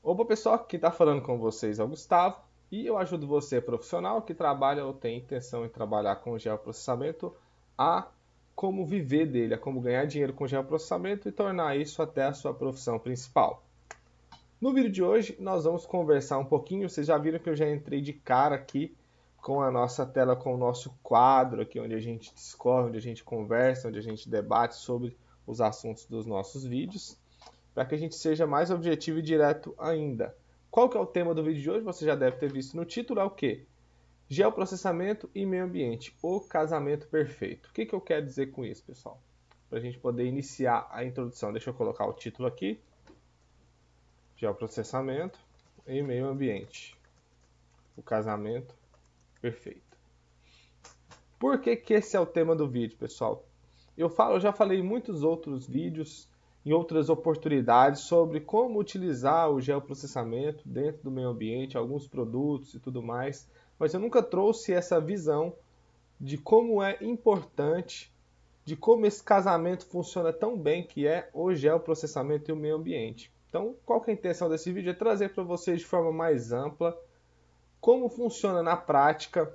Opa pessoal, quem está falando com vocês é o Gustavo e eu ajudo você, profissional que trabalha ou tem intenção em trabalhar com geoprocessamento, a como viver dele, a como ganhar dinheiro com geoprocessamento e tornar isso até a sua profissão principal. No vídeo de hoje nós vamos conversar um pouquinho, vocês já viram que eu já entrei de cara aqui com a nossa tela, com o nosso quadro aqui, onde a gente discorre, onde a gente conversa, onde a gente debate sobre os assuntos dos nossos vídeos, para que a gente seja mais objetivo e direto ainda. Qual que é o tema do vídeo de hoje? Você já deve ter visto no título, é o quê? Geoprocessamento e meio ambiente, o casamento perfeito. O que eu quero dizer com isso, pessoal? Para a gente poder iniciar a introdução. Deixa eu colocar o título aqui. Geoprocessamento e meio ambiente, o casamento perfeito. Por que esse é o tema do vídeo, pessoal? Eu já falei em muitos outros vídeos, em outras oportunidades, sobre como utilizar o geoprocessamento dentro do meio ambiente, alguns produtos e tudo mais, mas eu nunca trouxe essa visão de como é importante, de como esse casamento funciona tão bem, que é o geoprocessamento e o meio ambiente. Então, qual que é a intenção desse vídeo? É trazer para vocês de forma mais ampla como funciona na prática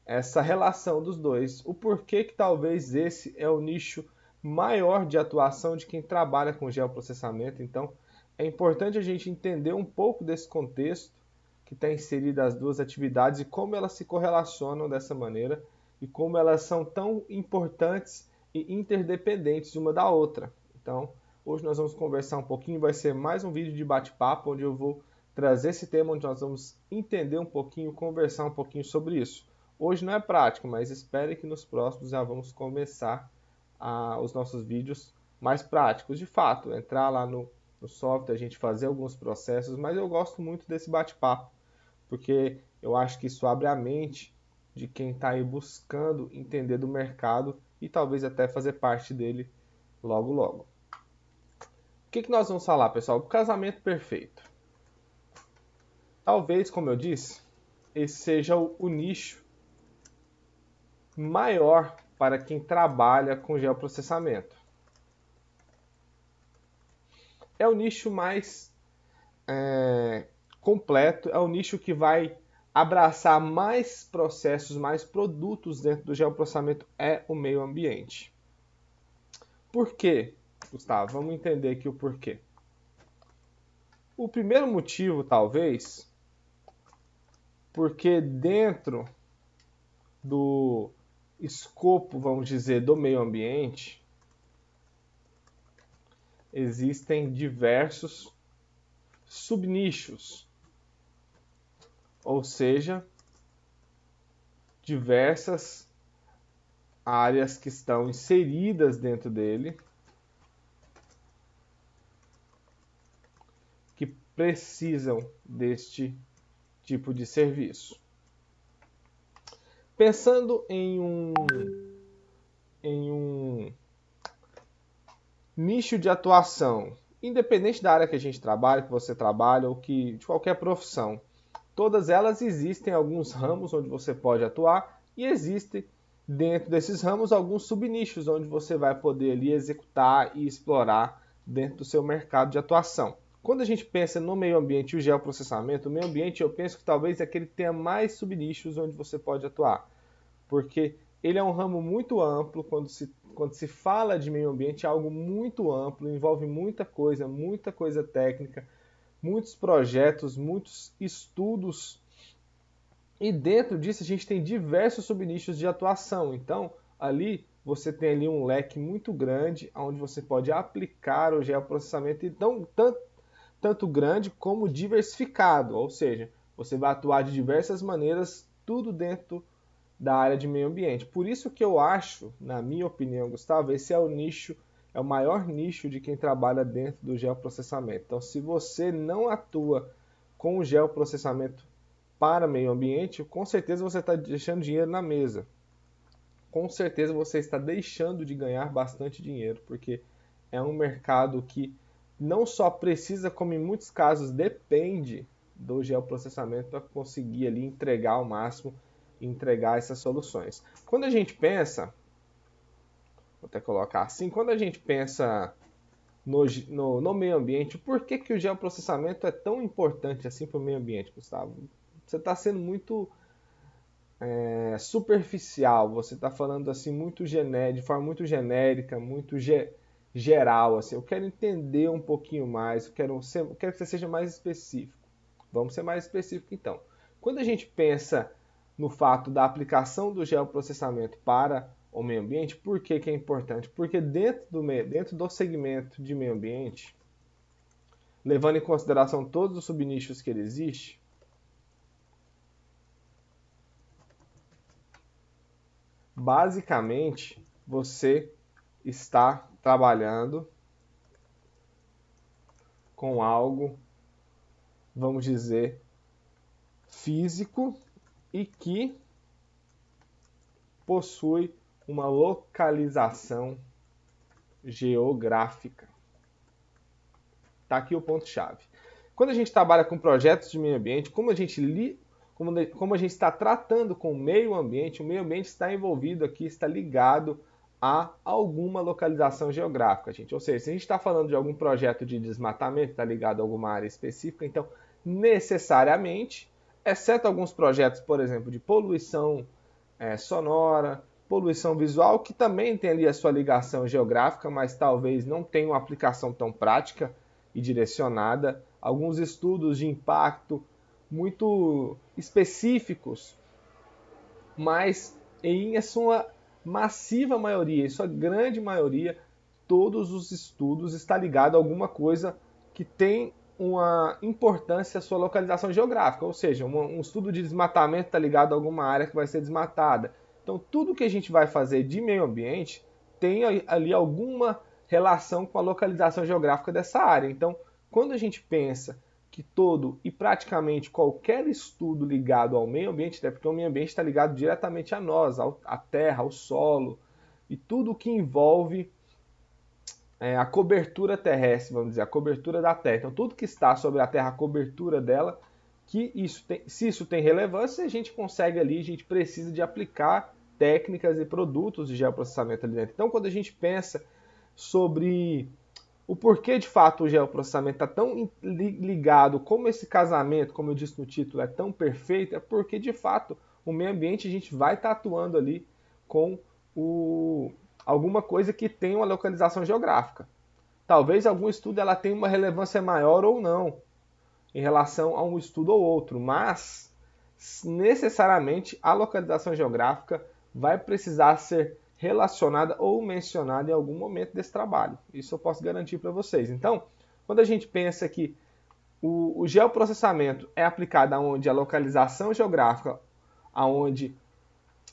essa relação dos dois, o porquê que talvez esse é o nicho maior de atuação de quem trabalha com geoprocessamento. Então, é importante a gente entender um pouco desse contexto que está inserido as duas atividades e como elas se correlacionam dessa maneira e como elas são tão importantes e interdependentes uma da outra. Então, hoje nós vamos conversar um pouquinho, vai ser mais um vídeo de bate-papo onde eu vou trazer esse tema, onde nós vamos entender um pouquinho, conversar um pouquinho sobre isso. Hoje não é prático, mas espere que nos próximos já vamos começar os nossos vídeos mais práticos. De fato, entrar lá no software, a gente fazer alguns processos, mas eu gosto muito desse bate-papo, porque eu acho que isso abre a mente de quem está aí buscando entender do mercado e talvez até fazer parte dele logo logo. O que nós vamos falar, pessoal? O casamento perfeito. Talvez, como eu disse, esse seja o nicho maior para quem trabalha com geoprocessamento. É o nicho mais completo, é o nicho que vai abraçar mais processos, mais produtos dentro do geoprocessamento, é o meio ambiente. Por quê, Gustavo? Vamos entender aqui o porquê. O primeiro motivo, talvez, porque dentro do escopo, vamos dizer, do meio ambiente, existem diversos subnichos, ou seja, diversas áreas que estão inseridas dentro dele, que precisam deste tipo de serviço. Pensando em um nicho de atuação, independente da área que a gente trabalha, que você trabalha, ou que de qualquer profissão, todas elas existem alguns ramos onde você pode atuar e existem dentro desses ramos alguns subnichos onde você vai poder ali executar e explorar dentro do seu mercado de atuação. Quando a gente pensa no meio ambiente e o geoprocessamento, o meio ambiente eu penso que talvez é aquele que tenha mais subnichos onde você pode atuar, porque ele é um ramo muito amplo. Quando se fala de meio ambiente, é algo muito amplo, envolve muita coisa técnica, muitos projetos, muitos estudos, e dentro disso a gente tem diversos subnichos de atuação. Então, ali você tem ali um leque muito grande onde você pode aplicar o geoprocessamento, então tanto grande como diversificado, ou seja, você vai atuar de diversas maneiras, tudo dentro da área de meio ambiente. Por isso que eu acho, na minha opinião, Gustavo, esse é o nicho, é o maior nicho de quem trabalha dentro do geoprocessamento. Então, se você não atua com o geoprocessamento para meio ambiente, com certeza você está deixando dinheiro na mesa. Com certeza você está deixando de ganhar bastante dinheiro, porque é um mercado que não só precisa, como em muitos casos depende do geoprocessamento para conseguir ali entregar ao máximo, entregar essas soluções. Quando a gente pensa, vou até colocar assim, quando a gente pensa no meio ambiente. Por que que o geoprocessamento é tão importante assim para o meio ambiente, Gustavo? Você está sendo muito superficial, você está falando assim muito de forma muito genérica, muito geral. Assim. Eu quero entender um pouquinho mais, eu quero que você seja mais específico. Vamos ser mais específico então. Quando a gente pensa no fato da aplicação do geoprocessamento para o meio ambiente, por que que é importante? Porque dentro do segmento de meio ambiente, levando em consideração todos os subnichos que ele existe, basicamente você está trabalhando com algo, vamos dizer, físico e que possui uma localização geográfica. Está aqui o ponto-chave. Quando a gente trabalha com projetos de meio ambiente, como a gente está tratando com o meio ambiente está envolvido aqui, está ligado a alguma localização geográfica, gente. Ou seja, se a gente está falando de algum projeto de desmatamento, está ligado a alguma área específica, então, necessariamente, exceto alguns projetos, por exemplo, de poluição sonora, poluição visual, que também tem ali a sua ligação geográfica, mas talvez não tenha uma aplicação tão prática e direcionada. Alguns estudos de impacto muito específicos, mas em sua massiva maioria, em sua grande maioria, todos os estudos estão ligados a alguma coisa que tem uma importância à sua localização geográfica, ou seja, um estudo de desmatamento está ligado a alguma área que vai ser desmatada. Então, tudo que a gente vai fazer de meio ambiente tem ali alguma relação com a localização geográfica dessa área. Então, quando a gente pensa que todo e praticamente qualquer estudo ligado ao meio ambiente, até porque o meio ambiente está ligado diretamente a nós, à terra, ao solo, e tudo que envolve a cobertura terrestre, vamos dizer, a cobertura da Terra. Então, tudo que está sobre a Terra, a cobertura dela, se isso tem relevância, a gente consegue ali, a gente precisa de aplicar técnicas e produtos de geoprocessamento ali dentro. Então, quando a gente pensa sobre o porquê, de fato, o geoprocessamento está tão ligado, como esse casamento, como eu disse no título, é tão perfeito, é porque, de fato, o meio ambiente a gente vai estar atuando ali com alguma coisa que tem uma localização geográfica. Talvez algum estudo ela tenha uma relevância maior ou não em relação a um estudo ou outro, mas necessariamente a localização geográfica vai precisar ser relacionada ou mencionada em algum momento desse trabalho. Isso eu posso garantir para vocês. Então, quando a gente pensa que o geoprocessamento é aplicado onde a localização geográfica, aonde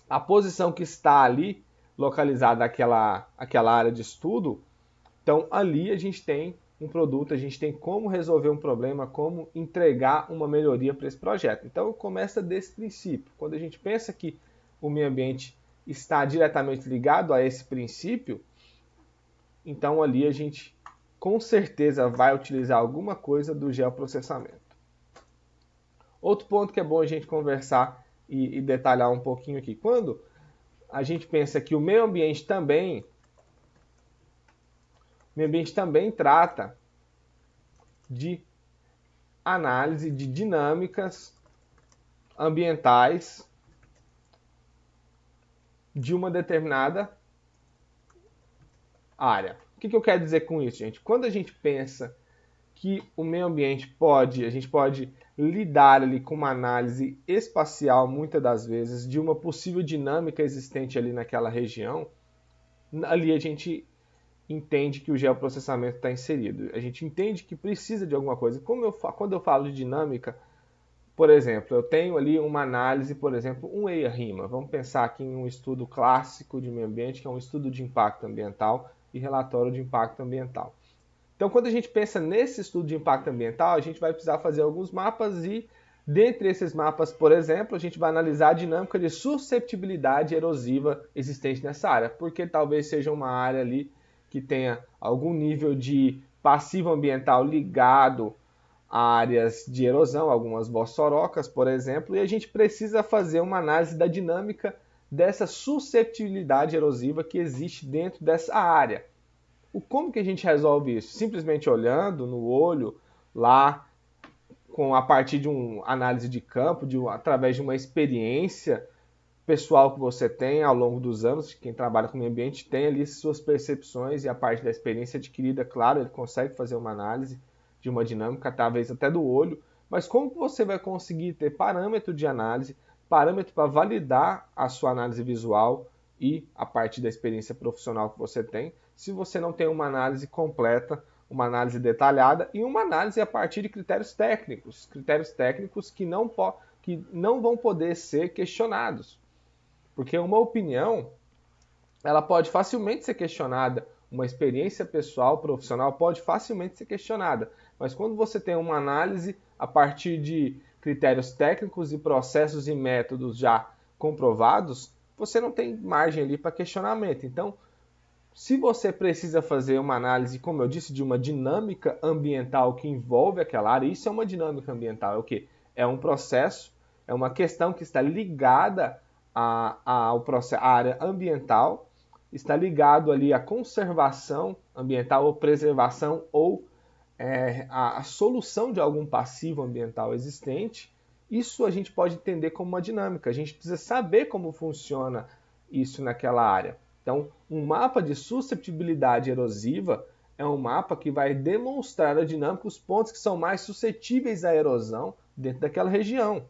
a posição que está ali localizada aquela área de estudo, então ali a gente tem um produto, a gente tem como resolver um problema, como entregar uma melhoria para esse projeto. Então começa desse princípio. Quando a gente pensa que o meio ambiente está diretamente ligado a esse princípio, então ali a gente com certeza vai utilizar alguma coisa do geoprocessamento. Outro ponto que é bom a gente conversar e detalhar um pouquinho aqui. Quando a gente pensa que o meio ambiente também trata de análise de dinâmicas ambientais de uma determinada área. O que eu quero dizer com isso, gente? Quando a gente pensa que o meio ambiente a gente pode lidar ali com uma análise espacial, muitas das vezes, de uma possível dinâmica existente ali naquela região, ali a gente entende que o geoprocessamento está inserido. A gente entende que precisa de alguma coisa. Quando eu falo de dinâmica, por exemplo, eu tenho ali uma análise, por exemplo, um EIA-RIMA. Vamos pensar aqui em um estudo clássico de meio ambiente, que é um estudo de impacto ambiental e relatório de impacto ambiental. Então, quando a gente pensa nesse estudo de impacto ambiental, a gente vai precisar fazer alguns mapas e, dentre esses mapas, por exemplo, a gente vai analisar a dinâmica de susceptibilidade erosiva existente nessa área, porque talvez seja uma área ali que tenha algum nível de passivo ambiental ligado a áreas de erosão, algumas bossorocas, por exemplo, e a gente precisa fazer uma análise da dinâmica dessa susceptibilidade erosiva que existe dentro dessa área. Como que a gente resolve isso? Simplesmente olhando no olho lá, a partir de uma análise de campo, através de uma experiência pessoal que você tem ao longo dos anos. Quem trabalha com o meio ambiente tem ali suas percepções, e a parte da experiência adquirida, claro, ele consegue fazer uma análise de uma dinâmica, talvez até do olho. Mas como que você vai conseguir ter parâmetro de análise, parâmetro para validar a sua análise visual e a parte da experiência profissional que você tem, se você não tem uma análise completa, uma análise detalhada e uma análise a partir de critérios técnicos que não vão poder ser questionados. Porque uma opinião, ela pode facilmente ser questionada, uma experiência pessoal, profissional, pode facilmente ser questionada. Mas quando você tem uma análise a partir de critérios técnicos e processos e métodos já comprovados, você não tem margem ali para questionamento. Então, se você precisa fazer uma análise, como eu disse, de uma dinâmica ambiental que envolve aquela área, isso é uma dinâmica ambiental. É o quê? É um processo, é uma questão que está ligada ao processo, à área ambiental, está ligado ali à conservação ambiental ou preservação ou a solução de algum passivo ambiental existente. Isso a gente pode entender como uma dinâmica. A gente precisa saber como funciona isso naquela área. Então, um mapa de susceptibilidade erosiva é um mapa que vai demonstrar a dinâmica, os pontos que são mais suscetíveis à erosão dentro daquela região.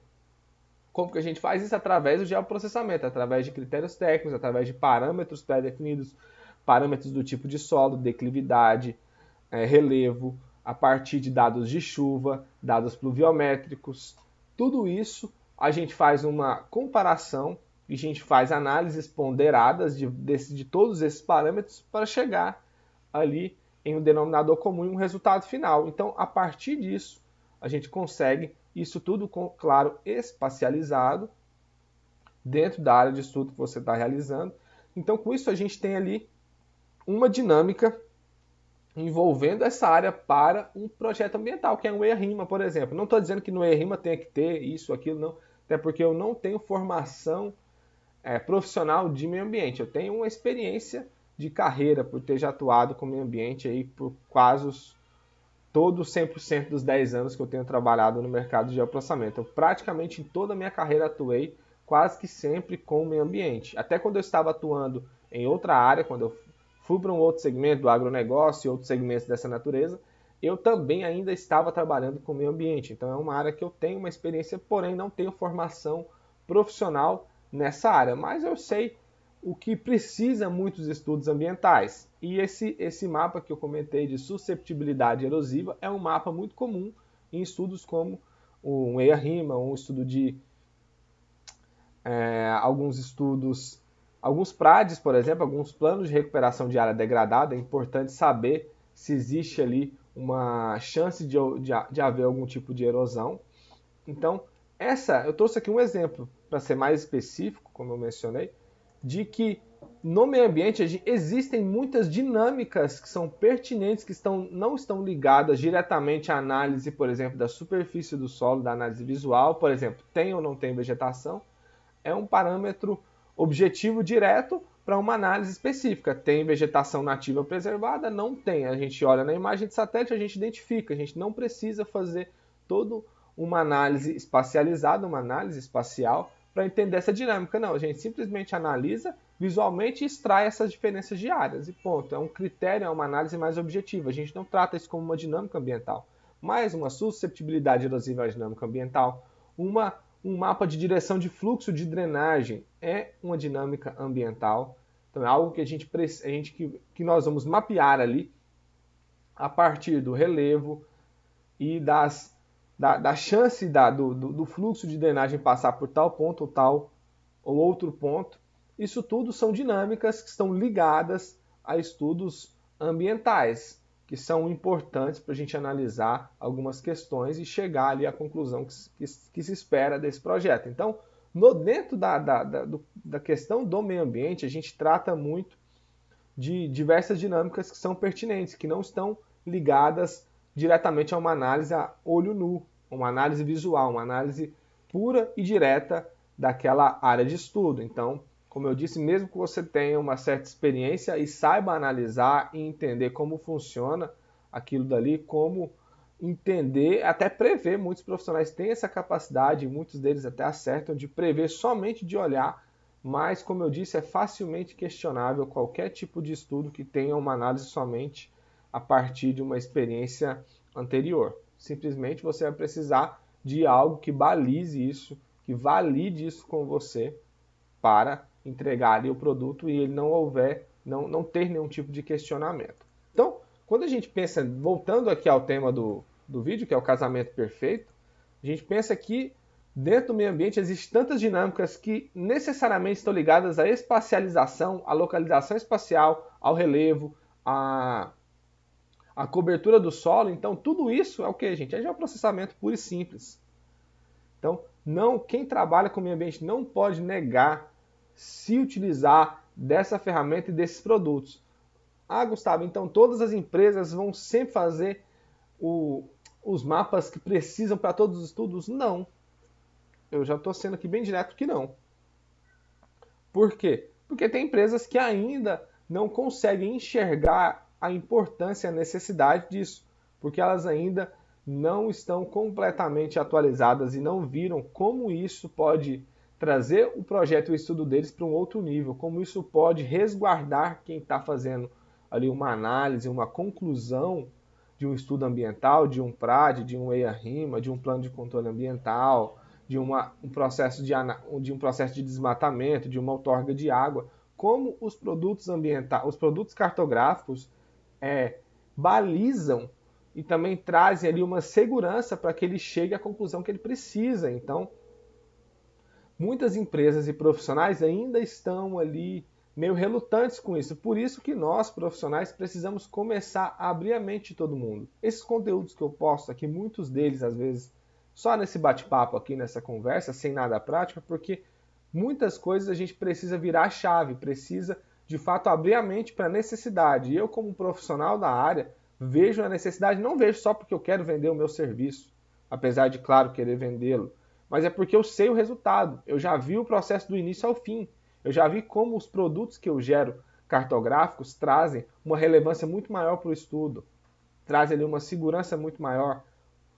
Como que a gente faz isso? Através do geoprocessamento, através de critérios técnicos, através de parâmetros pré-definidos, parâmetros do tipo de solo, declividade, relevo, a partir de dados de chuva, dados pluviométricos. Tudo isso a gente faz uma comparação e a gente faz análises ponderadas de todos esses parâmetros para chegar ali em um denominador comum e um resultado final. Então, a partir disso, a gente consegue isso tudo, claro, espacializado dentro da área de estudo que você está realizando. Então, com isso, a gente tem ali uma dinâmica envolvendo essa área para um projeto ambiental, que é um EIA-RIMA, por exemplo. Não estou dizendo que no EIA-RIMA tenha que ter isso, aquilo, não. Até porque eu não tenho formação profissional de meio ambiente. Eu tenho uma experiência de carreira por ter já atuado com meio ambiente aí por quase todos 100% dos 10 anos que eu tenho trabalhado no mercado de geoprocessamento. Eu praticamente em toda a minha carreira atuei quase que sempre com o meio ambiente. Até quando eu estava atuando em outra área, quando eu fui para um outro segmento do agronegócio e outros segmentos dessa natureza, eu também ainda estava trabalhando com o meio ambiente. Então é uma área que eu tenho uma experiência, porém não tenho formação profissional nessa área. Mas eu sei o que precisa muitos estudos ambientais. E esse mapa que eu comentei de susceptibilidade erosiva é um mapa muito comum em estudos como um EIA-RIMA, um estudo de alguns PRADs, por exemplo, alguns planos de recuperação de área degradada. É importante saber se existe ali uma chance de haver algum tipo de erosão. Então, eu trouxe aqui um exemplo, para ser mais específico, como eu mencionei, de que no meio ambiente existem muitas dinâmicas que são pertinentes, que não estão ligadas diretamente à análise, por exemplo, da superfície do solo, da análise visual, por exemplo, tem ou não tem vegetação, é um parâmetro objetivo direto para uma análise específica. Tem vegetação nativa preservada? Não tem. A gente olha na imagem de satélite, a gente identifica, a gente não precisa fazer toda uma análise espacializada, uma análise espacial, para entender essa dinâmica. Não, a gente simplesmente analisa visualmente e extrai essas diferenças de áreas e ponto. É um critério, é uma análise mais objetiva. A gente não trata isso como uma dinâmica ambiental, mas uma susceptibilidade erosiva à dinâmica ambiental, um mapa de direção de fluxo de drenagem é uma dinâmica ambiental. Então é algo que nós vamos mapear ali a partir do relevo e da chance do fluxo de drenagem passar por tal ponto ou tal ou outro ponto. Isso tudo são dinâmicas que estão ligadas a estudos ambientais, que são importantes para a gente analisar algumas questões e chegar ali à conclusão que se espera desse projeto. Então, dentro da questão do meio ambiente, a gente trata muito de diversas dinâmicas que são pertinentes, que não estão ligadas diretamente a uma análise a olho nu, uma análise visual, uma análise pura e direta daquela área de estudo. Então, Como eu disse, mesmo que você tenha uma certa experiência e saiba analisar e entender como funciona aquilo dali, como entender, até prever, muitos profissionais têm essa capacidade, muitos deles até acertam, de prever somente de olhar, mas, como eu disse, é facilmente questionável qualquer tipo de estudo que tenha uma análise somente a partir de uma experiência anterior. Simplesmente você vai precisar de algo que balize isso, que valide isso com você para entregar ali o produto e ele não ter nenhum tipo de questionamento. Então, quando a gente pensa, voltando aqui ao tema do vídeo, que é o casamento perfeito, a gente pensa que dentro do meio ambiente existem tantas dinâmicas que necessariamente estão ligadas à espacialização, à localização espacial, ao relevo, à cobertura do solo. Então, tudo isso é o que, gente? É geoprocessamento puro e simples. Então, quem trabalha com o meio ambiente não pode negar se utilizar dessa ferramenta e desses produtos. Ah, Gustavo, então todas as empresas vão sempre fazer os mapas que precisam para todos os estudos? Não. Eu já estou sendo aqui bem direto que não. Por quê? Porque tem empresas que ainda não conseguem enxergar a importância e a necessidade disso, porque elas ainda não estão completamente atualizadas e não viram como isso pode trazer o projeto e o estudo deles para um outro nível, como isso pode resguardar quem está fazendo ali uma análise, uma conclusão de um estudo ambiental, de um PRAD, de um EIA-RIMA, de um plano de controle ambiental, de um processo de desmatamento, de uma outorga de água, como os produtos ambientais, os produtos cartográficos balizam e também trazem ali uma segurança para que ele chegue à conclusão que ele precisa. Então, muitas empresas e profissionais ainda estão ali meio relutantes com isso. Por isso que nós, profissionais, precisamos começar a abrir a mente de todo mundo. Esses conteúdos que eu posto aqui, muitos deles, às vezes, só nesse bate-papo aqui, nessa conversa, sem nada prática, porque muitas coisas a gente precisa virar a chave, precisa, de fato, abrir a mente para a necessidade. E eu, como profissional da área, vejo a necessidade, não vejo só porque eu quero vender o meu serviço, apesar de, claro, querer vendê-lo, mas é porque eu sei o resultado. Eu já vi o processo do início ao fim. Eu já vi como os produtos que eu gero cartográficos trazem uma relevância muito maior para o estudo, trazem ali uma segurança muito maior.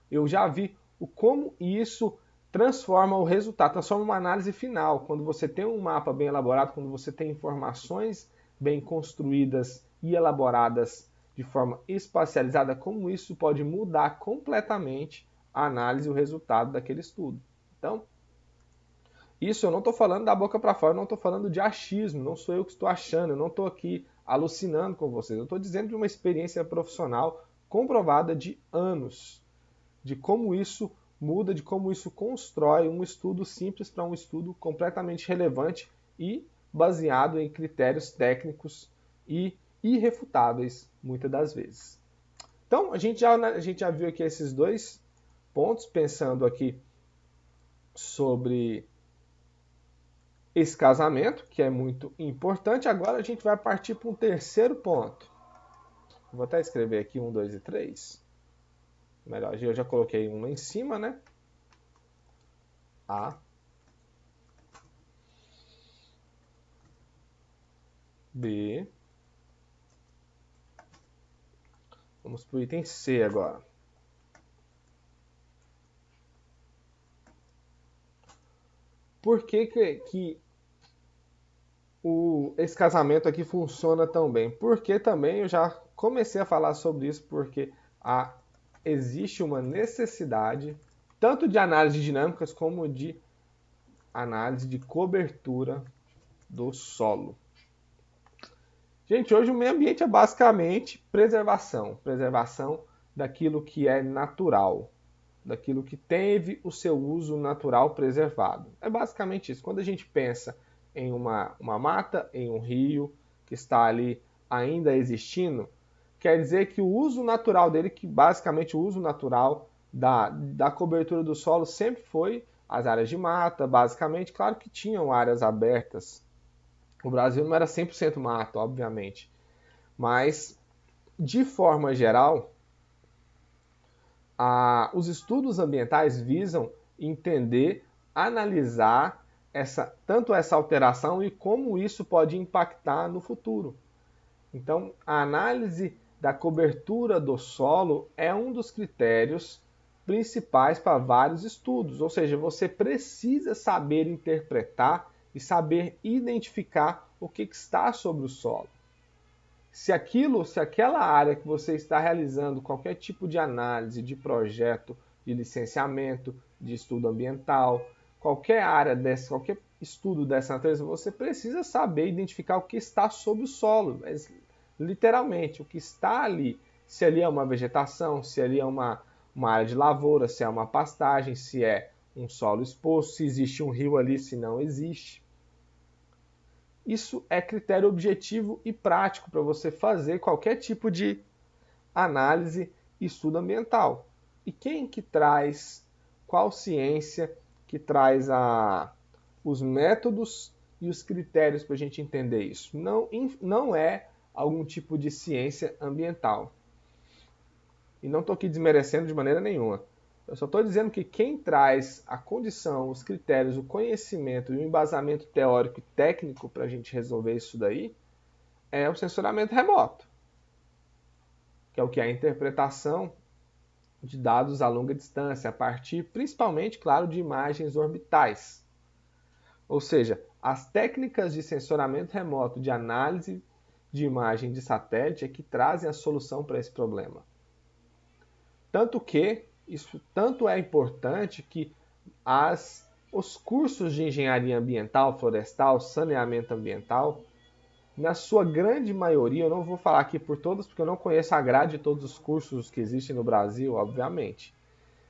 Eu já vi como isso transforma o resultado, transforma uma análise final. Quando você tem um mapa bem elaborado, quando você tem informações bem construídas e elaboradas de forma espacializada, como isso pode mudar completamente a análise e o resultado daquele estudo. Então, isso eu não estou falando da boca para fora, eu não estou falando de achismo, não sou eu que estou achando, eu não estou aqui alucinando com vocês, eu estou dizendo de uma experiência profissional comprovada de anos, de como isso muda, de como isso constrói um estudo simples para um estudo completamente relevante e baseado em critérios técnicos e irrefutáveis, muitas das vezes. Então, a gente já viu aqui esses dois pontos, pensando aqui sobre esse casamento, que é muito importante. Agora a gente vai partir para um terceiro ponto. Vou até escrever aqui 1, 2 e 3. Melhor, eu já coloquei um lá em cima, né? A. B. Vamos para o item C agora. Por que esse casamento aqui funciona tão bem? Porque também eu já comecei a falar sobre isso, porque existe uma necessidade tanto de análise de dinâmicas como de análise de cobertura do solo. Gente, hoje o meio ambiente é basicamente preservação daquilo que é natural, daquilo que teve o seu uso natural preservado. É basicamente isso. Quando a gente pensa em uma mata, em um rio que está ali ainda existindo, quer dizer que o uso natural dele, que basicamente o uso natural da cobertura do solo sempre foi as áreas de mata, basicamente. Claro que tinham áreas abertas. O Brasil não era 100% mato, obviamente. Mas, de forma geral, os estudos ambientais visam entender, analisar tanto essa alteração e como isso pode impactar no futuro. Então, a análise da cobertura do solo é um dos critérios principais para vários estudos, ou seja, você precisa saber interpretar e saber identificar o que está sobre o solo. Se aquela área que você está realizando qualquer tipo de análise, de projeto, de licenciamento, de estudo ambiental, qualquer área qualquer estudo dessa natureza, você precisa saber identificar o que está sob o solo, mas, literalmente, o que está ali. Se ali é uma vegetação, se ali é uma área de lavoura, se é uma pastagem, se é um solo exposto, se existe um rio ali, se não existe. Isso é critério objetivo e prático para você fazer qualquer tipo de análise e estudo ambiental. E quem que traz, qual ciência que traz os métodos e os critérios para a gente entender isso? Não é algum tipo de ciência ambiental. E não estou aqui desmerecendo de maneira nenhuma. Eu só estou dizendo que quem traz a condição, os critérios, o conhecimento e o embasamento teórico e técnico para a gente resolver isso daí é o sensoramento remoto, que é o que é a interpretação de dados a longa distância, a partir principalmente, claro, de imagens orbitais. Ou seja, as técnicas de sensoramento remoto, de análise de imagem de satélite é que trazem a solução para esse problema. Tanto que isso tanto é importante que os cursos de engenharia ambiental, florestal, saneamento ambiental, na sua grande maioria, eu não vou falar aqui por todos, porque eu não conheço a grade de todos os cursos que existem no Brasil, obviamente.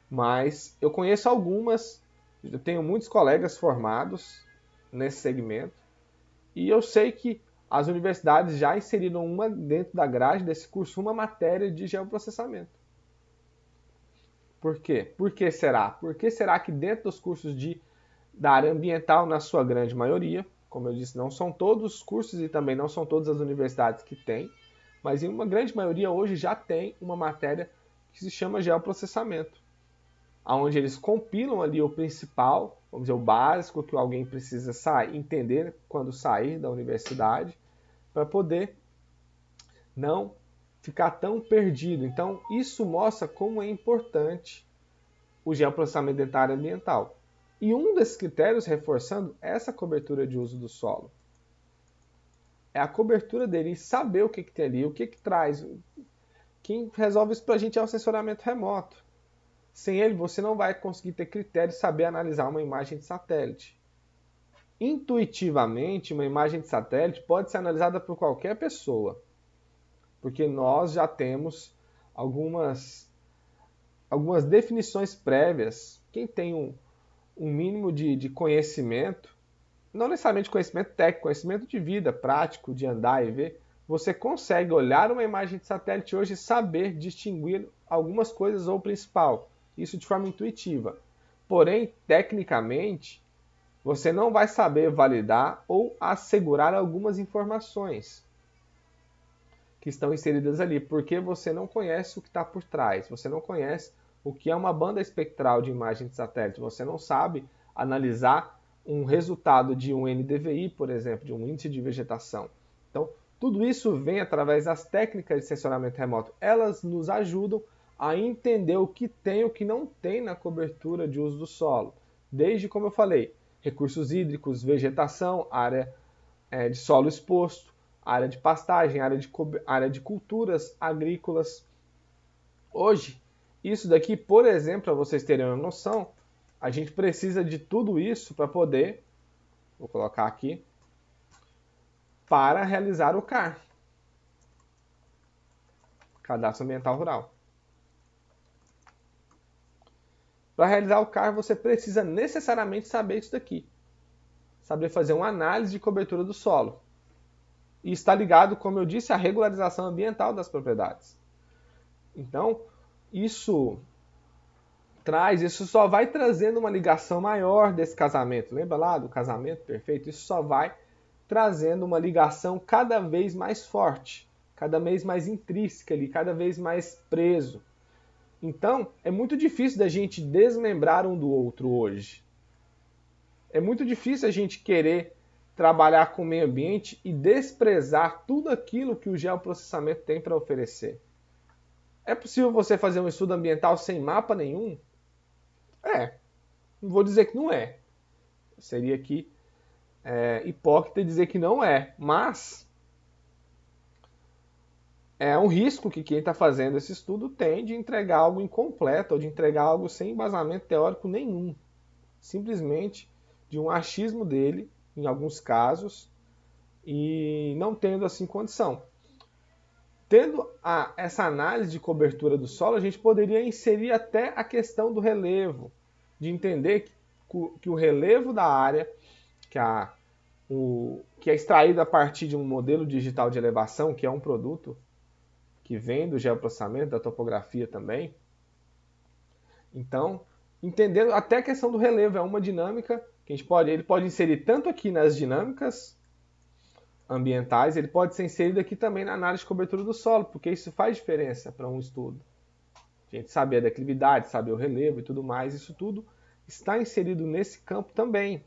Mas eu conheço algumas, eu tenho muitos colegas formados nesse segmento, e eu sei que as universidades já inseriram dentro da grade desse curso uma matéria de geoprocessamento. Por quê? Por que será? Por que será que dentro dos cursos da área ambiental, na sua grande maioria, como eu disse, não são todos os cursos e também não são todas as universidades que têm, mas em uma grande maioria hoje já tem uma matéria que se chama geoprocessamento, onde eles compilam ali o principal, vamos dizer, o básico que alguém precisa entender quando sair da universidade, para poder não ficar tão perdido. Então, isso mostra como é importante o geoprocessamento dentro da área ambiental. E um desses critérios, reforçando essa cobertura de uso do solo, é a cobertura dele e saber o que tem ali, o que traz. Quem resolve isso para a gente é o sensoramento remoto. Sem ele, você não vai conseguir ter critério e saber analisar uma imagem de satélite. Intuitivamente, uma imagem de satélite pode ser analisada por qualquer pessoa, porque nós já temos algumas definições prévias. Quem tem um mínimo de conhecimento, não necessariamente conhecimento técnico, conhecimento de vida, prático, de andar e ver, você consegue olhar uma imagem de satélite hoje e saber distinguir algumas coisas ou o principal. Isso de forma intuitiva. Porém, tecnicamente, você não vai saber validar ou assegurar algumas informações que estão inseridas ali, porque você não conhece o que está por trás, você não conhece o que é uma banda espectral de imagem de satélite, você não sabe analisar um resultado de um NDVI, por exemplo, de um índice de vegetação. Então, tudo isso vem através das técnicas de sensoramento remoto. Elas nos ajudam a entender o que tem e o que não tem na cobertura de uso do solo. Desde, como eu falei, recursos hídricos, vegetação, área de solo exposto, área de pastagem, área de culturas agrícolas. Hoje, isso daqui, por exemplo, para vocês terem uma noção, a gente precisa de tudo isso para poder, vou colocar aqui, para realizar o CAR, Cadastro Ambiental Rural. Para realizar o CAR, você precisa necessariamente saber isso daqui. Saber fazer uma análise de cobertura do solo. E está ligado, como eu disse, à regularização ambiental das propriedades. Então, isso só vai trazendo uma ligação maior desse casamento. Lembra lá do casamento perfeito? Isso só vai trazendo uma ligação cada vez mais forte, cada vez mais intrínseca ali, cada vez mais preso. Então, é muito difícil da gente desmembrar um do outro hoje. É muito difícil a gente querer trabalhar com o meio ambiente e desprezar tudo aquilo que o geoprocessamento tem para oferecer. É possível você fazer um estudo ambiental sem mapa nenhum? É, não vou dizer que não é. Seria aqui hipócrita dizer que não é, mas é um risco que quem está fazendo esse estudo tem de entregar algo incompleto ou de entregar algo sem embasamento teórico nenhum. Simplesmente de um achismo dele, em alguns casos, e não tendo assim condição. Tendo essa análise de cobertura do solo, a gente poderia inserir até a questão do relevo, de entender que o relevo da área, que é extraído a partir de um modelo digital de elevação, que é um produto que vem do geoprocessamento, da topografia também. Então, entendendo até a questão do relevo, é uma dinâmica que ele pode inserir tanto aqui nas dinâmicas ambientais, ele pode ser inserido aqui também na análise de cobertura do solo, porque isso faz diferença para um estudo. A gente saber a declividade, saber o relevo e tudo mais, isso tudo está inserido nesse campo também.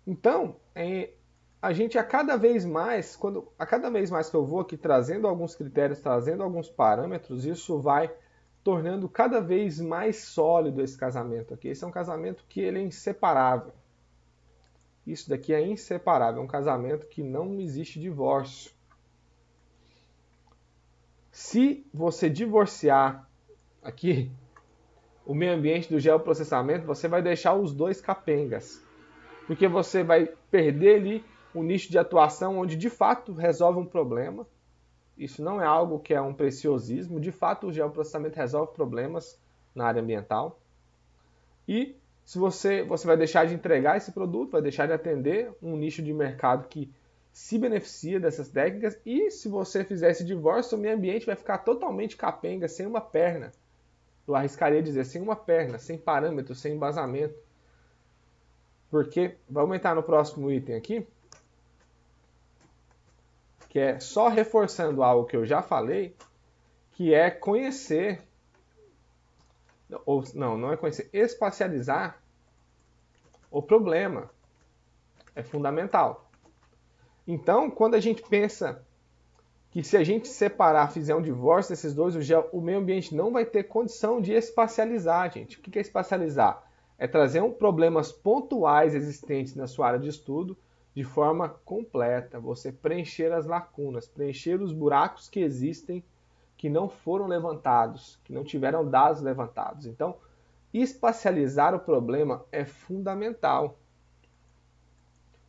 Então, a gente a cada vez mais que eu vou aqui trazendo alguns critérios, trazendo alguns parâmetros, isso vai tornando cada vez mais sólido esse casamento aqui. Esse é um casamento que ele é inseparável. Isso daqui é inseparável, é um casamento que não existe divórcio. Se você divorciar aqui o meio ambiente do geoprocessamento, você vai deixar os dois capengas. Porque você vai perder ali um nicho de atuação onde de fato resolve um problema. Isso não é algo que é um preciosismo. De fato, o geoprocessamento resolve problemas na área ambiental. E se você vai deixar de entregar esse produto, vai deixar de atender um nicho de mercado que se beneficia dessas técnicas. E se você fizer esse divórcio, o meio ambiente vai ficar totalmente capenga, sem uma perna. Eu arriscaria dizer, sem uma perna, sem parâmetro, sem embasamento. Porque, vamos entrar no próximo item aqui, que é só reforçando algo que eu já falei, que é conhecer, ou não é conhecer, espacializar o problema. É fundamental. Então, quando a gente pensa que se a gente separar, fizer um divórcio desses dois, o meio ambiente não vai ter condição de espacializar, gente. O que é espacializar? É trazer problemas pontuais existentes na sua área de estudo de forma completa, você preencher as lacunas, preencher os buracos que existem que não foram levantados, que não tiveram dados levantados. Então, espacializar o problema é fundamental.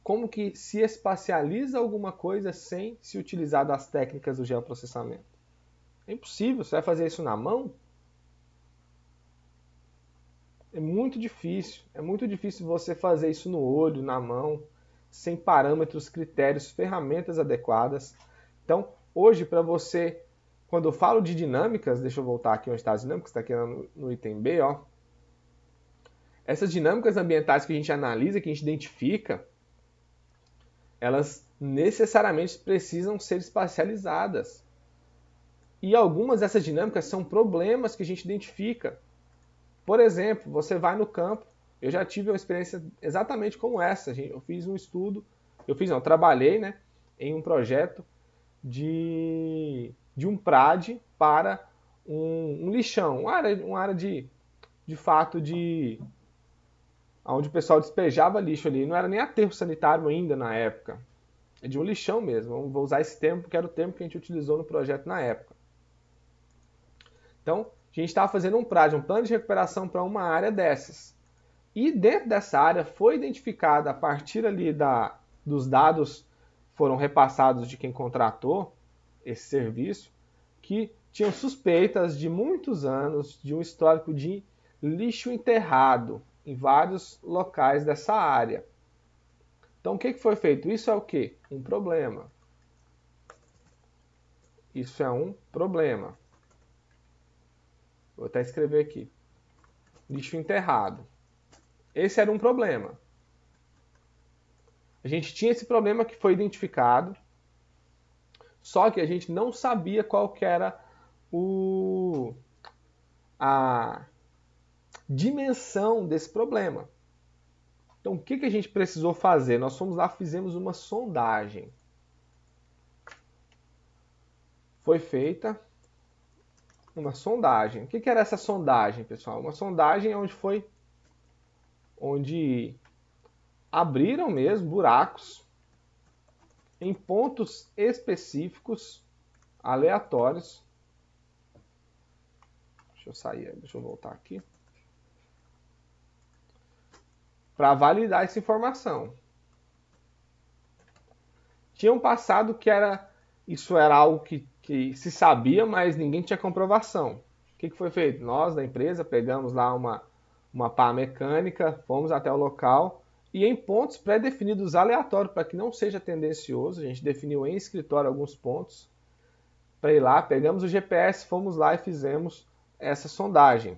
Como que se espacializa alguma coisa sem se utilizar das técnicas do geoprocessamento? É impossível, você vai fazer isso na mão? É muito difícil você fazer isso no olho, na mão, sem parâmetros, critérios, ferramentas adequadas. Então, hoje, para você, quando eu falo de dinâmicas, deixa eu voltar aqui onde está as dinâmicas, está aqui no item B, ó. Essas dinâmicas ambientais que a gente analisa, que a gente identifica, elas necessariamente precisam ser espacializadas. E algumas dessas dinâmicas são problemas que a gente identifica. Por exemplo, você vai no campo, eu já tive uma experiência exatamente como essa. Eu fiz um estudo, trabalhei, né, em um projeto de um PRAD para um lixão, uma área de fato onde o pessoal despejava lixo ali. Não era nem aterro sanitário ainda na época, é de um lixão mesmo. Vou usar esse termo porque era o termo que a gente utilizou no projeto na época. Então, a gente estava fazendo um PRAD, um plano de recuperação para uma área dessas. E dentro dessa área foi identificada, a partir ali dos dados foram repassados de quem contratou esse serviço, que tinham suspeitas de muitos anos de um histórico de lixo enterrado em vários locais dessa área. Então, o que foi feito? Isso é o quê? Um problema. Isso é um problema. Vou até escrever aqui. Lixo enterrado. Esse era um problema. A gente tinha esse problema que foi identificado, só que a gente não sabia qual que era dimensão desse problema. Então, o que a gente precisou fazer? Nós fomos lá, fizemos uma sondagem. Foi feita uma sondagem. O que era essa sondagem, pessoal? Uma sondagem onde abriram mesmo buracos em pontos específicos, aleatórios. Deixa eu sair, deixa eu voltar aqui. Para validar essa informação. Tinha um passado que isso era algo que se sabia, mas ninguém tinha comprovação. O que foi feito? Nós, da empresa, pegamos lá uma pá mecânica, fomos até o local e em pontos pré-definidos aleatórios, para que não seja tendencioso, a gente definiu em escritório alguns pontos, para ir lá, pegamos o GPS, fomos lá e fizemos essa sondagem.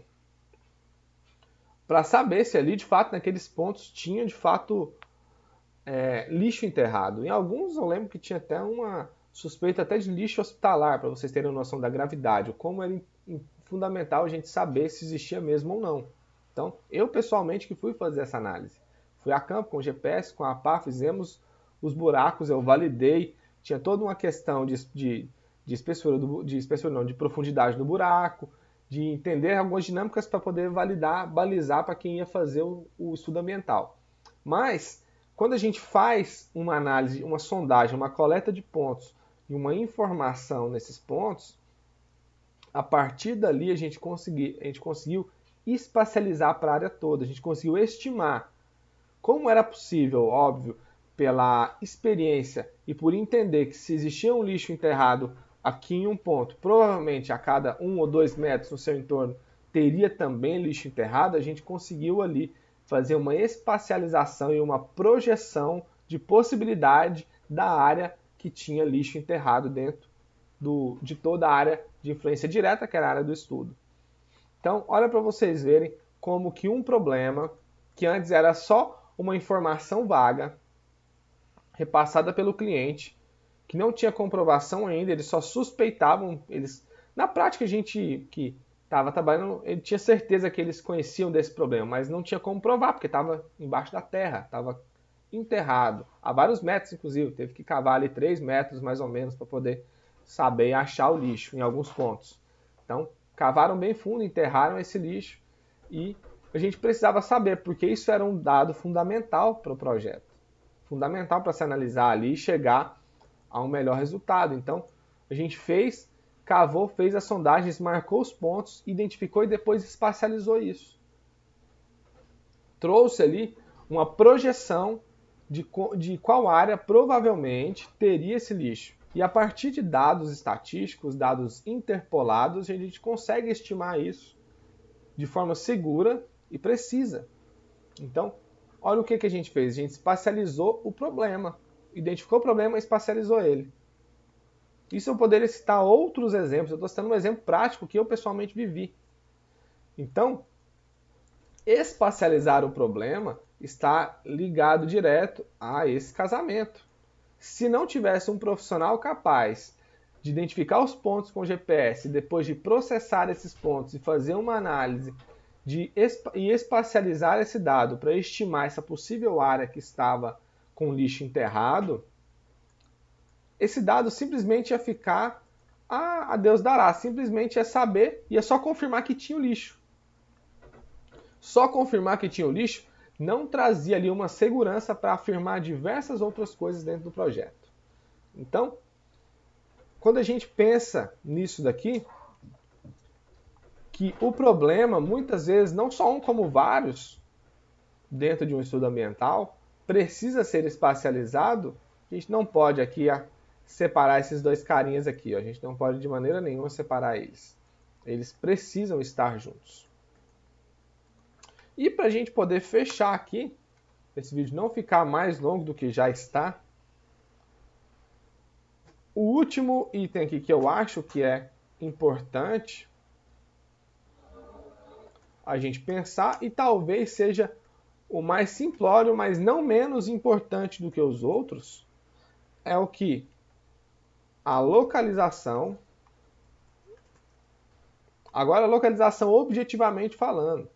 Para saber se ali, de fato, naqueles pontos tinha, de fato, lixo enterrado. Em alguns eu lembro que tinha até uma suspeita até de lixo hospitalar, para vocês terem noção da gravidade, como era fundamental a gente saber se existia mesmo ou não. Então, eu pessoalmente que fui fazer essa análise. Fui a campo com o GPS, com a pá, fizemos os buracos, eu validei, tinha toda uma questão de espessura, de profundidade no buraco, de entender algumas dinâmicas para poder balizar para quem ia fazer o estudo ambiental. Mas, quando a gente faz uma análise, uma sondagem, uma coleta de pontos e uma informação nesses pontos, a partir dali a gente conseguiu espacializar para a área toda, a gente conseguiu estimar como era possível, óbvio, pela experiência e por entender que se existia um lixo enterrado aqui em um ponto, provavelmente a cada 1 ou 2 metros no seu entorno teria também lixo enterrado, a gente conseguiu ali fazer uma espacialização e uma projeção de possibilidade da área que tinha lixo enterrado dentro de toda a área de influência direta, que era a área do estudo. Então, olha para vocês verem como que um problema que antes era só uma informação vaga, repassada pelo cliente, que não tinha comprovação ainda, eles só suspeitavam, na prática a gente que estava trabalhando, ele tinha certeza que eles conheciam desse problema, mas não tinha como provar, porque estava embaixo da terra, estava enterrado, a vários metros inclusive, teve que cavar ali 3 metros mais ou menos para poder saber e achar o lixo em alguns pontos. Então, cavaram bem fundo, enterraram esse lixo e a gente precisava saber, porque isso era um dado fundamental para o projeto, fundamental para se analisar ali e chegar a um melhor resultado. Então, a gente cavou, fez as sondagens, marcou os pontos, identificou e depois espacializou isso. Trouxe ali uma projeção de qual área provavelmente teria esse lixo. E a partir de dados estatísticos, dados interpolados, a gente consegue estimar isso de forma segura e precisa. Então, olha o que a gente fez. A gente espacializou o problema. Identificou o problema e espacializou ele. Isso eu poderia citar outros exemplos. Eu estou citando um exemplo prático que eu pessoalmente vivi. Então, espacializar o problema está ligado direto a esse casamento. Se não tivesse um profissional capaz de identificar os pontos com GPS e depois de processar esses pontos e fazer uma análise e espacializar esse dado para estimar essa possível área que estava com lixo enterrado, esse dado simplesmente ia ficar a Deus dará, simplesmente ia saber, ia só confirmar que tinha o lixo. Só confirmar que tinha o lixo não trazia ali uma segurança para afirmar diversas outras coisas dentro do projeto. Então, quando a gente pensa nisso daqui, que o problema, muitas vezes, não só um como vários, dentro de um estudo ambiental, precisa ser espacializado, a gente não pode aqui separar esses dois carinhas aqui. Ó. A gente não pode de maneira nenhuma separar eles. Eles precisam estar juntos. E para a gente poder fechar aqui, esse vídeo não ficar mais longo do que já está, o último item aqui que eu acho que é importante a gente pensar e talvez seja o mais simplório, mas não menos importante do que os outros, é o que a localização, agora a localização objetivamente falando,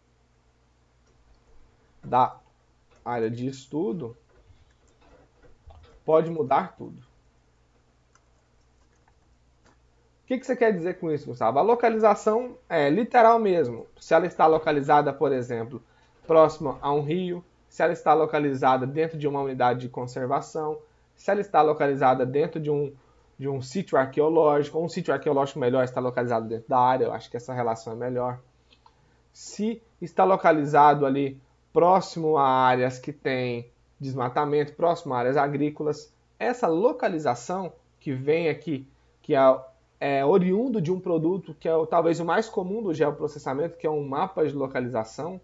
da área de estudo, pode mudar tudo. O que você quer dizer com isso, Gustavo? A localização é literal mesmo. Se ela está localizada, por exemplo, próxima a um rio, se ela está localizada dentro de uma unidade de conservação, se ela está localizada dentro de um sítio arqueológico, ou um sítio arqueológico melhor está localizado dentro da área, eu acho que essa relação é melhor. Se está localizado ali próximo a áreas que têm desmatamento, próximo a áreas agrícolas, essa localização que vem aqui, que é oriundo de um produto que é talvez o mais comum do geoprocessamento, que é um mapa de localização.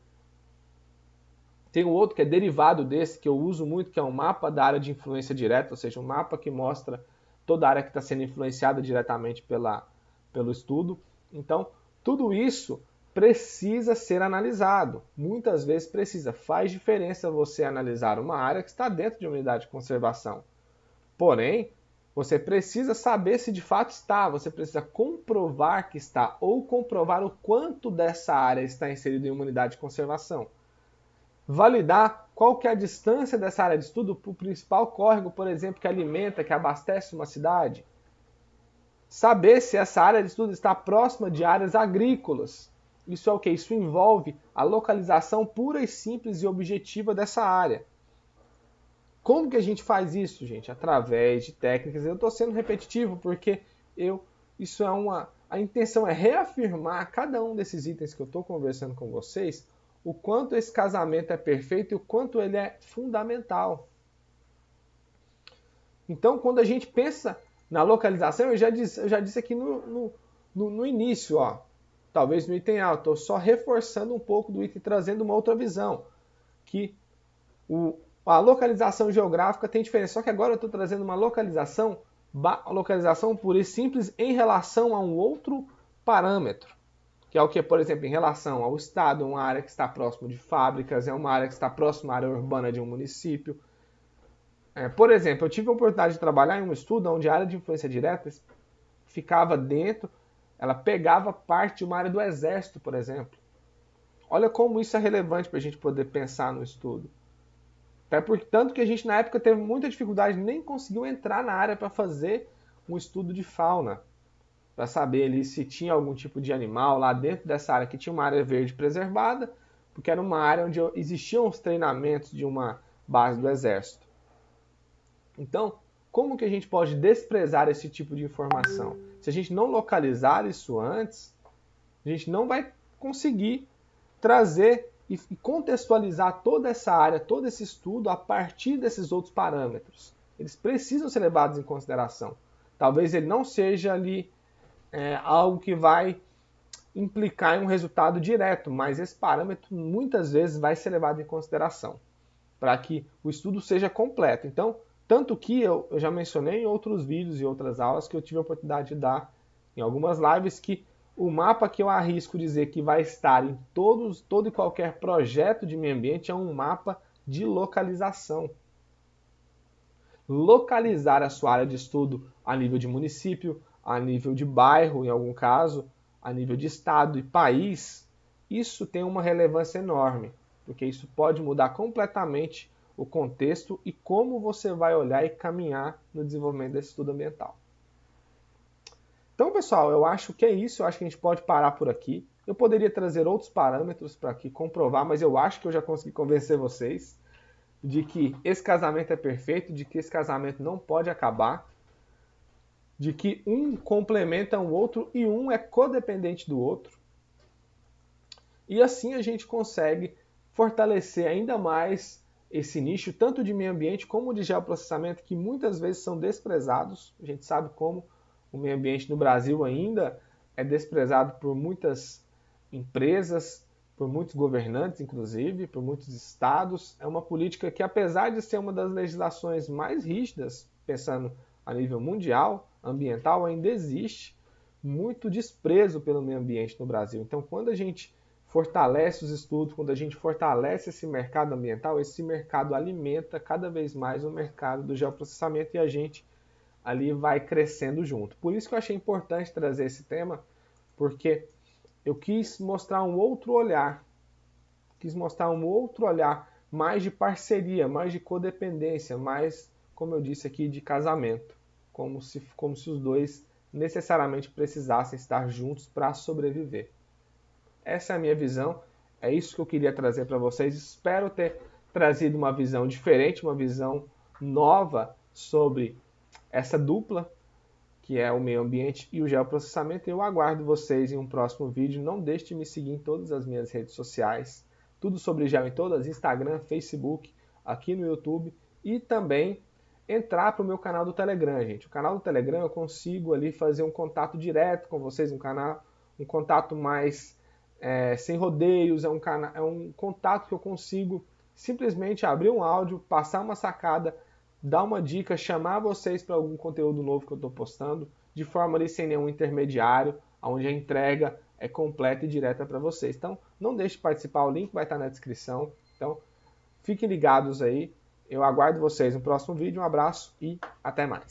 Tem um outro que é derivado desse, que eu uso muito, que é um mapa da área de influência direta, ou seja, um mapa que mostra toda a área que está sendo influenciada diretamente pelo estudo. Então, tudo isso precisa ser analisado. Muitas vezes precisa. Faz diferença você analisar uma área que está dentro de uma unidade de conservação. Porém, você precisa saber se de fato está, você precisa comprovar que está, ou comprovar o quanto dessa área está inserida em uma unidade de conservação. Validar qual que é a distância dessa área de estudo para o principal córrego, por exemplo, que alimenta, que abastece uma cidade. Saber se essa área de estudo está próxima de áreas agrícolas. Isso é o que? Isso envolve a localização pura e simples e objetiva dessa área. Como que a gente faz isso, gente? Através de técnicas. Eu estou sendo repetitivo porque a intenção é reafirmar cada um desses itens que eu estou conversando com vocês, o quanto esse casamento é perfeito e o quanto ele é fundamental. Então, quando a gente pensa na localização, eu já disse aqui no início, ó, talvez no item A, estou só reforçando um pouco do item, trazendo uma outra visão, que a localização geográfica tem diferença, só que agora eu estou trazendo uma localização pura e simples em relação a um outro parâmetro, que é o que, por exemplo, em relação ao estado, uma área que está próximo de fábricas, é uma área que está próxima à área urbana de um município. Por exemplo, eu tive a oportunidade de trabalhar em um estudo onde a área de influência direta ficava dentro, ela pegava parte de uma área do exército, por exemplo. Olha como isso é relevante para a gente poder pensar no estudo. Tanto que a gente na época teve muita dificuldade, nem conseguiu entrar na área para fazer um estudo de fauna, para saber ali se tinha algum tipo de animal lá dentro dessa área, que tinha uma área verde preservada, porque era uma área onde existiam os treinamentos de uma base do exército. Então, como que a gente pode desprezar esse tipo de informação? Se a gente não localizar isso antes, a gente não vai conseguir trazer e contextualizar toda essa área, todo esse estudo a partir desses outros parâmetros. Eles precisam ser levados em consideração. Talvez ele não seja ali algo que vai implicar em um resultado direto, mas esse parâmetro muitas vezes vai ser levado em consideração para que o estudo seja completo. Então, tanto que eu já mencionei em outros vídeos e outras aulas que eu tive a oportunidade de dar em algumas lives que o mapa que eu arrisco dizer que vai estar em todo e qualquer projeto de meio ambiente é um mapa de localização. Localizar a sua área de estudo a nível de município, a nível de bairro, em algum caso, a nível de estado e país, isso tem uma relevância enorme, porque isso pode mudar completamente o contexto e como você vai olhar e caminhar no desenvolvimento desse estudo ambiental. Então, pessoal, eu acho que é isso. Eu acho que a gente pode parar por aqui. Eu poderia trazer outros parâmetros para aqui comprovar, mas eu acho que eu já consegui convencer vocês de que esse casamento é perfeito, de que esse casamento não pode acabar, de que um complementa o outro e um é codependente do outro. E assim a gente consegue fortalecer ainda mais esse nicho, tanto de meio ambiente como de geoprocessamento, que muitas vezes são desprezados. A gente sabe como o meio ambiente no Brasil ainda é desprezado por muitas empresas, por muitos governantes, inclusive, por muitos estados. É uma política que, apesar de ser uma das legislações mais rígidas, pensando a nível mundial, ambiental, ainda existe muito desprezo pelo meio ambiente no Brasil. Então, quando a gente fortalece os estudos, quando a gente fortalece esse mercado ambiental, esse mercado alimenta cada vez mais o mercado do geoprocessamento e a gente ali vai crescendo junto. Por isso que eu achei importante trazer esse tema, porque eu quis mostrar um outro olhar. Quis mostrar um outro olhar mais de parceria, mais de codependência, mais, como eu disse aqui, de casamento, como se os dois necessariamente precisassem estar juntos para sobreviver. Essa é a minha visão, é isso que eu queria trazer para vocês. Espero ter trazido uma visão diferente, uma visão nova sobre essa dupla, que é o meio ambiente e o geoprocessamento. Eu aguardo vocês em um próximo vídeo. Não deixe de me seguir em todas as minhas redes sociais. Tudo sobre gel em todas, Instagram, Facebook, aqui no YouTube. E também entrar para o meu canal do Telegram, gente. O canal do Telegram eu consigo ali fazer um contato direto com vocês, um contato mais sem rodeios, é um contato que eu consigo simplesmente abrir um áudio, passar uma sacada, dar uma dica, chamar vocês para algum conteúdo novo que eu estou postando, de forma ali sem nenhum intermediário, onde a entrega é completa e direta para vocês. Então, não deixe de participar, o link vai estar na descrição. Então, fiquem ligados aí. Eu aguardo vocês no próximo vídeo. Um abraço e até mais.